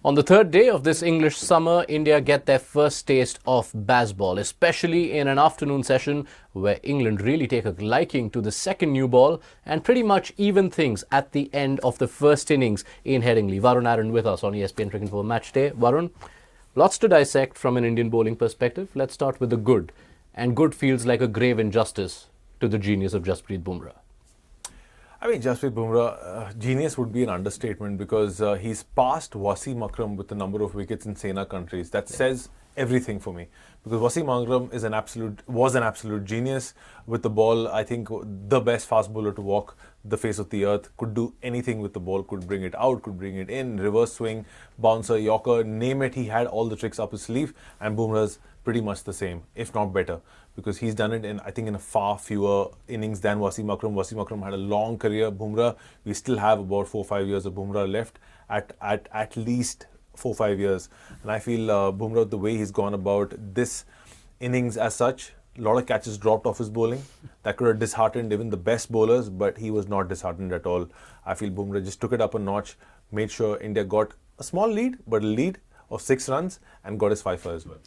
On the third day of this English summer, India get their first taste of baseball, especially in an afternoon session where England really take a liking to the second new ball and pretty much even things at the end of the first innings in Headingley. Varun Aaron with us on ESPN Cricinfo Matchday. Varun, lots to dissect from an Indian bowling perspective. Let's start with the good. And good feels like a grave injustice to the genius of Jasprit Bumrah. I mean, Jasprit Bumrah, genius would be an understatement because he's passed Wasim Akram with the number of wickets in Sena countries. That says everything for me because Wasim Akram was an absolute genius with the ball. I think the best fast bowler to walk the face of the earth, could do anything with the ball, could bring it out, could bring it in, reverse swing, bouncer, yorker, name it. He had all the tricks up his sleeve, and Bumrah's pretty much the same, if not better, because he's done it in a far fewer innings than Wasim Akram. Wasim Akram had a long career. Bumrah, we still have about 4-5 years of Bumrah left, at least 4-5 years. And I feel Bumrah, the way he's gone about this innings as such, a lot of catches dropped off his bowling. That could have disheartened even the best bowlers, but he was not disheartened at all. I feel Bumrah just took it up a notch, made sure India got a small lead, but a lead of 6 runs, and got his fifer as well.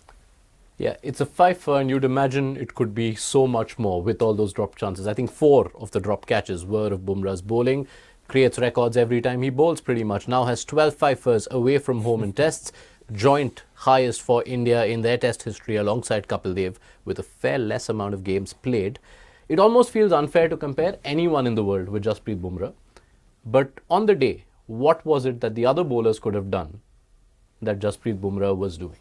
Yeah, it's a fifer, and you'd imagine it could be so much more with all those drop chances. I think 4 of the drop catches were of Bumrah's bowling. Creates records every time he bowls pretty much. Now has 12 fifers away from home in tests. Joint highest for India in their test history alongside Kapil Dev with a fair less amount of games played. It almost feels unfair to compare anyone in the world with Jasprit Bumrah. But on the day, what was it that the other bowlers could have done that Jasprit Bumrah was doing?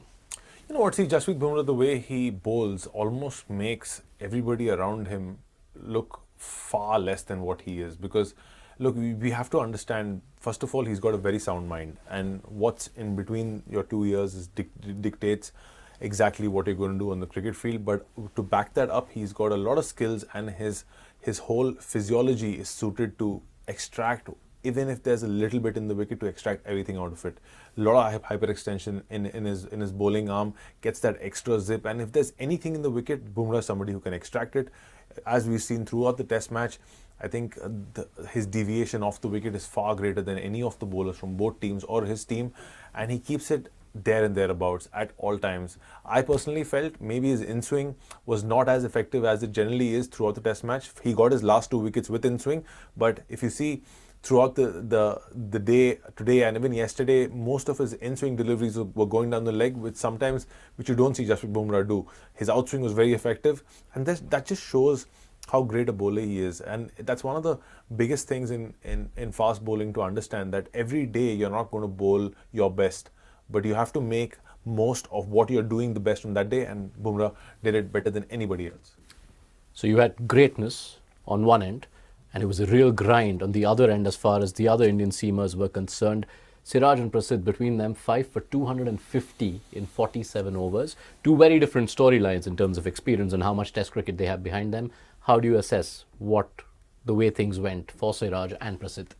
You know what, see, Jasprit Bumrah, the way he bowls almost makes everybody around him look far less than what he is. Because, look, we have to understand, first of all, he's got a very sound mind. And what's in between your 2 ears dictates exactly what you're going to do on the cricket field. But to back that up, he's got a lot of skills, and his whole physiology is suited to extract, even if there's a little bit in the wicket, to extract everything out of it. A lot of hyperextension in his bowling arm, gets that extra zip, and if there's anything in the wicket, Bumrah is somebody who can extract it. As we've seen throughout the test match, I think his deviation off the wicket is far greater than any of the bowlers from both teams or his team, and he keeps it there and thereabouts at all times. I personally felt maybe his in-swing was not as effective as it generally is throughout the test match. He got his last 2 wickets with in-swing, but if you see throughout the day today and even yesterday, most of his in-swing deliveries were going down the leg, which you don't see Jasprit Bumrah do. His outswing was very effective, and that just shows how great a bowler he is. And that's one of the biggest things in fast bowling, to understand that every day you're not going to bowl your best, but you have to make most of what you're doing the best on that day, and Bumrah did it better than anybody else. So you had greatness on one end, and it was a real grind on the other end as far as the other Indian seamers were concerned. Siraj and Prasidh, between them, 5 for 250 in 47 overs. 2 very different storylines in terms of experience and how much test cricket they have behind them. How do you assess the way things went for Siraj and Prasidh?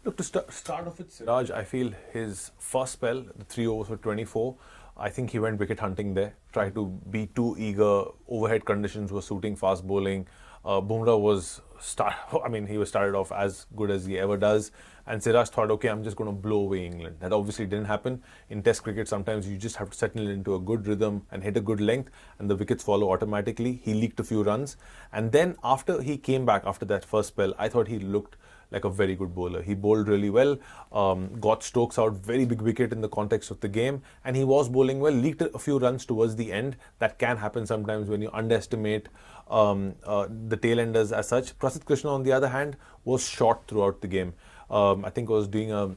Look, to start off with Siraj, I feel his first spell, the 3 overs for 24, I think he went wicket hunting there, tried to be too eager. Overhead conditions were suiting fast bowling. Bumrah he was started off as good as he ever does, and Siraj thought, okay, I'm just going to blow away England. That obviously didn't happen. In Test cricket, sometimes you just have to settle into a good rhythm and hit a good length, and the wickets follow automatically. He leaked a few runs, and then after he came back after that first spell, I thought he looked like a very good bowler. He bowled really well, got Stokes out, very big wicket in the context of the game, and he was bowling well, leaked a few runs towards the end. That can happen sometimes when you underestimate the tail enders as such. Prasidh Krishna, on the other hand, was short throughout the game. I think I was doing a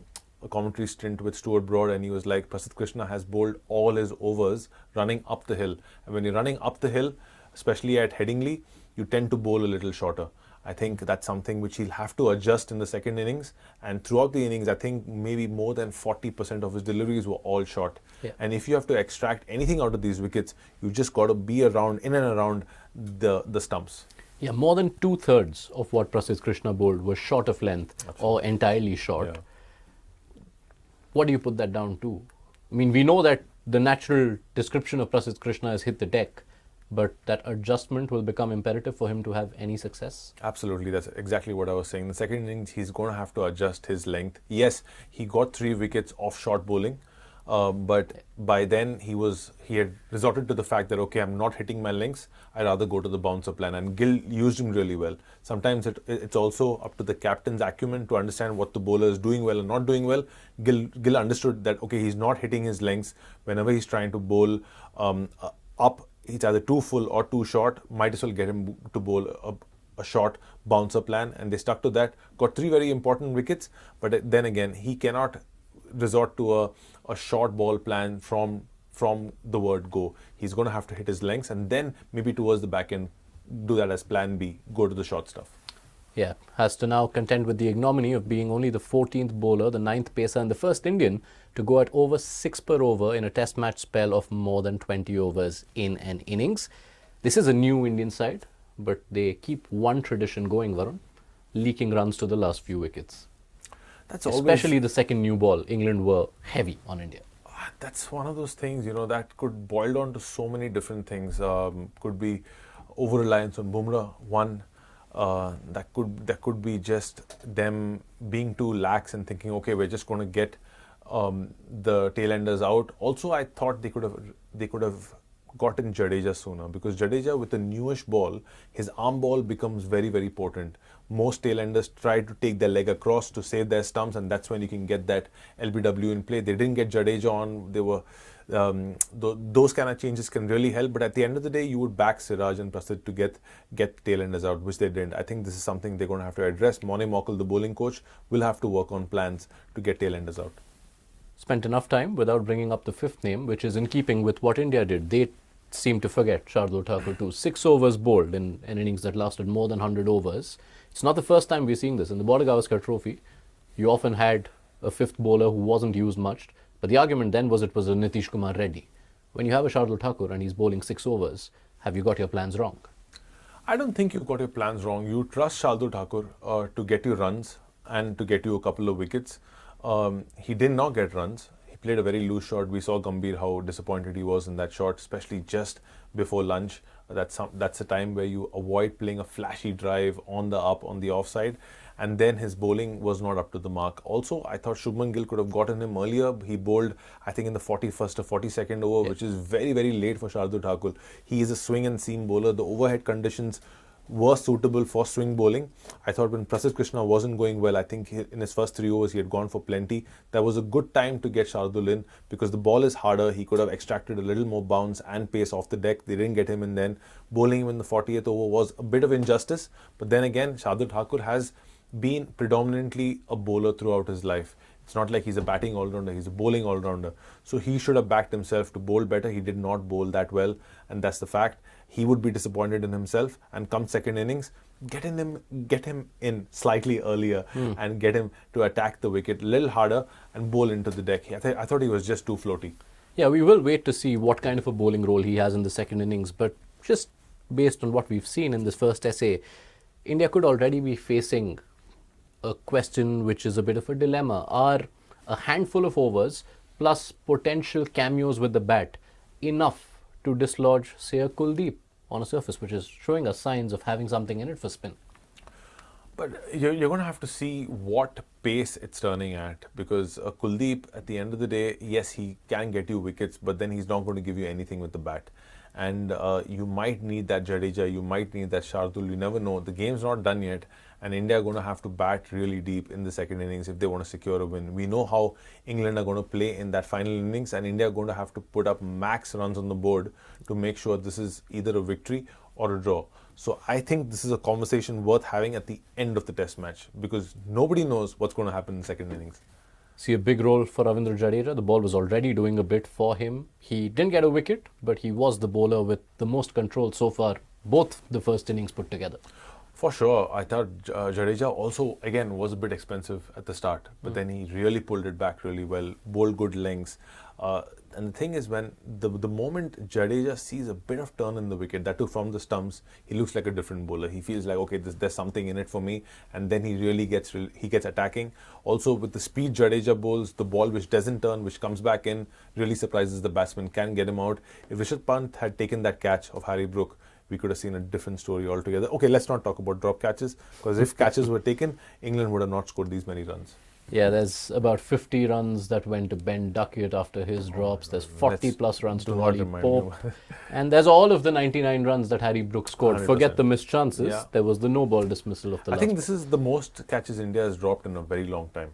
commentary stint with Stuart Broad, and he was like, Prasidh Krishna has bowled all his overs running up the hill. And when you're running up the hill, especially at Headingley, you tend to bowl a little shorter. I think that's something which he'll have to adjust in the second innings. And throughout the innings, I think maybe more than 40% of his deliveries were all short. Yeah. And if you have to extract anything out of these wickets, you've just got to be in and around the stumps. Yeah, more than 2/3 of what Prasidh Krishna bowled was short of length. Absolutely. Or entirely short. Yeah. What do you put that down to? I mean, we know that the natural description of Prasidh Krishna is hit the deck, but that adjustment will become imperative for him to have any success? Absolutely, that's exactly what I was saying. The second innings, he's going to have to adjust his length. Yes, he got 3 wickets off short bowling, But by then he had resorted to the fact that, okay, I'm not hitting my lengths, I'd rather go to the bouncer plan, and Gill used him really well. Sometimes it's also up to the captain's acumen to understand what the bowler is doing well and not doing well. Gill understood that, okay, he's not hitting his lengths whenever he's trying to bowl up. It's either too full or too short. Might as well get him to bowl a short bouncer plan, and they stuck to that. Got 3 very important wickets, but then again, he cannot resort to a short ball plan from the word go. He's going to have to hit his lengths, and then maybe towards the back end, do that as plan B, go to the short stuff. Yeah, has to now contend with the ignominy of being only the 14th bowler, the 9th pacer, and the first Indian to go at over 6 per over in a test match spell of more than 20 overs in an innings. This is a new Indian side, but they keep one tradition going, Varun, leaking runs to the last few wickets. That's Especially always, the second new ball. England were heavy on India. that's one of those things, that could boil down to so many different things. Could be over-reliance on Bumrah, one. That could be just them being too lax and thinking, okay, we're just going to get the tailenders out. Also, I thought they could have gotten Jadeja sooner, because Jadeja, with a newish ball, his arm ball becomes very, very potent. Most tailenders try to take their leg across to save their stumps, and that's when you can get that LBW in play. They didn't get Jadeja on. They were those kind of changes can really help, but at the end of the day, you would back Siraj and Prasidh to get tailenders out, which they didn't. I think this is something they're going to have to address. Mone Mockle, the bowling coach, will have to work on plans to get tailenders out. Spent enough time without bringing up the 5th name, which is in keeping with what India did. They seem to forget Shardul Thakur too. 6 overs bowled in an innings that lasted more than 100 overs. It's not the first time we're seeing this. In the Border Gavaskar Trophy, you often had a 5th bowler who wasn't used much, but the argument then was it was a Nitish Kumar Reddy. When you have a Shardul Thakur and he's bowling 6 overs, have you got your plans wrong? I don't think you've got your plans wrong. You trust Shardul Thakur to get you runs and to get you a couple of wickets. He did not get runs. He played a very loose shot. We saw Gambhir how disappointed he was in that shot, especially just before lunch. That's a time where you avoid playing a flashy drive on the up, on the offside. And then his bowling was not up to the mark. Also, I thought Shubman Gill could have gotten him earlier. He bowled, I think, in the 41st or 42nd over, which is very, very late for Shardul Thakur. He is a swing and seam bowler. The overhead conditions were suitable for swing bowling. I thought when Prasidh Krishna wasn't going well, I think in his first 3 overs he had gone for plenty. That was a good time to get Shardul in, because the ball is harder. He could have extracted a little more bounce and pace off the deck. They didn't get him in then. Bowling him in the 40th over was a bit of injustice. But then again, Shardul Thakur has been predominantly a bowler throughout his life. It's not like he's a batting all-rounder, he's a bowling all-rounder. So he should have backed himself to bowl better. He did not bowl that well, and that's the fact. He would be disappointed in himself, and come second innings, get him in slightly earlier and get him to attack the wicket a little harder and bowl into the deck. I thought he was just too floaty. Yeah, we will wait to see what kind of a bowling role he has in the second innings, but just based on what we've seen in this first essay, India could already be facing a question which is a bit of a dilemma. Are a handful of overs plus potential cameos with the bat enough to dislodge, say, a Kuldeep on a surface which is showing us signs of having something in it for spin? But you're going to have to see what pace it's turning at, because Kuldeep, at the end of the day, yes, he can get you wickets, but then he's not going to give you anything with the bat. And you might need that Jadeja, you might need that Shardul, you never know. The game's not done yet, and India are going to have to bat really deep in the second innings if they want to secure a win. We know how England are going to play in that final innings, and India are going to have to put up max runs on the board to make sure this is either a victory or a draw. So I think this is a conversation worth having at the end of the test match, because nobody knows what's going to happen in the second innings. See a big role for Ravindra Jadeja. The ball was already doing a bit for him. He didn't get a wicket, but he was the bowler with the most control so far, both the first innings put together. For sure. I thought Jadeja also, again, was a bit expensive at the start, but then he really pulled it back really well, bowled good lengths. And the thing is, when the moment Jadeja sees a bit of turn in the wicket, that too from the stumps, he looks like a different bowler. He feels like, okay, there's something in it for me, and then he really gets attacking. Also, with the speed Jadeja bowls, the ball which doesn't turn, which comes back in, really surprises the batsman, can get him out. If Rishabh Pant had taken that catch of Harry Brook, we could have seen a different story altogether. Okay, let's not talk about drop catches, because if catches were taken, England would have not scored these many runs. Yeah, there's about 50 runs that went to Ben Duckett after his drops. There's 40 plus runs to do not Ollie remind Pope. me. And there's all of the 99 runs that Harry Brooks scored. 100%. Forget the missed chances. Yeah. There was the no ball dismissal of the I last. think this is the most catches India has dropped in a very long time.